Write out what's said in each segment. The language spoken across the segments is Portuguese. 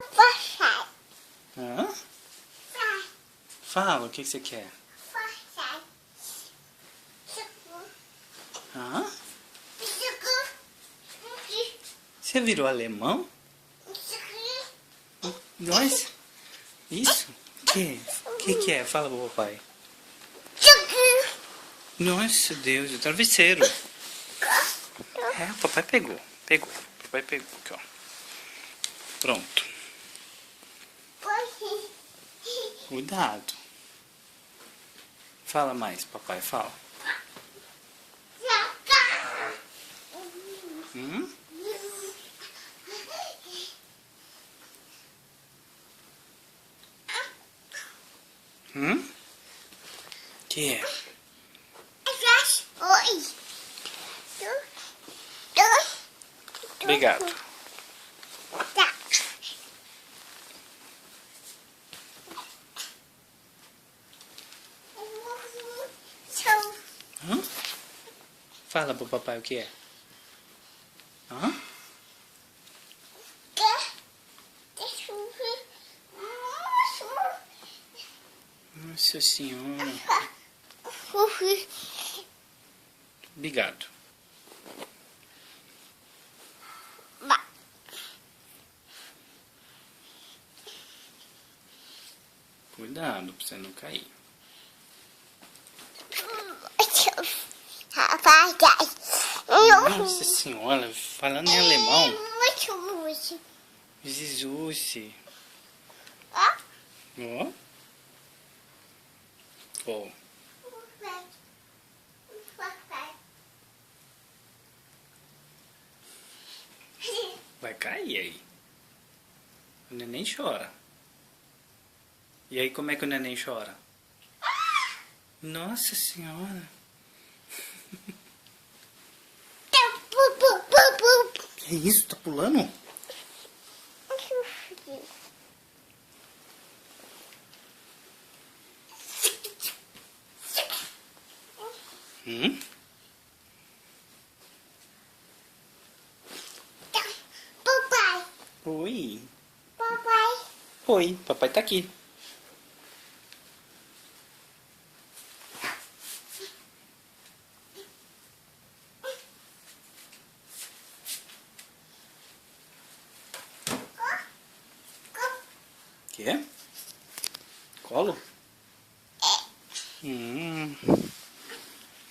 Papai. Hã? Fala, o que você quer? Papai. Hã? Você virou alemão? Nós? Isso? O que é? Fala pro papai. Nossa, Deus, o travesseiro. É, o papai pegou. O papai pegou aqui, ó. Pronto. Cuidado. Fala mais, papai, fala. Hum? Que é? Obrigado. Hã? Fala pro papai o que é. Hã? Nossa senhora. Obrigado. Cuidado pra você não cair. Nossa senhora, falando em alemão. Jesus. Ó. Ó. Vai cair aí. O neném chora. E aí como é que o neném chora? Nossa senhora. Que isso? Tá pulando? Papai. Oi. Papai. Oi, papai tá aqui. Quê? Colo?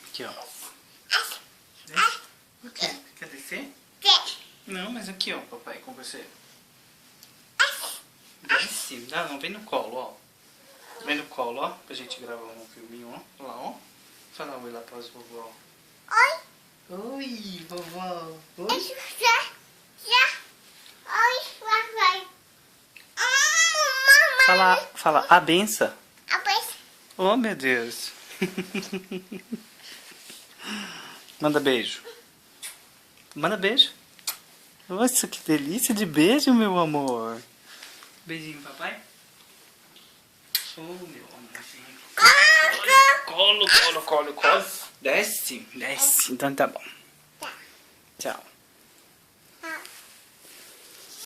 Aqui, ó. O quê? Quer descer? Não, mas aqui, ó, papai, com você. Desce. Não, vem no colo, ó. Vem no colo, ó, pra gente gravar um filminho, ó. Olha lá, ó. Fala oi lá pra vovó. Oi. Oi, vovó. Oi. Fala a benção. Oh, meu Deus. Manda beijo. Manda beijo. Nossa, que delícia de beijo, meu amor. Beijinho, papai. Oh, meu amorzinho. Colo. Desce. Então tá bom. Tchau.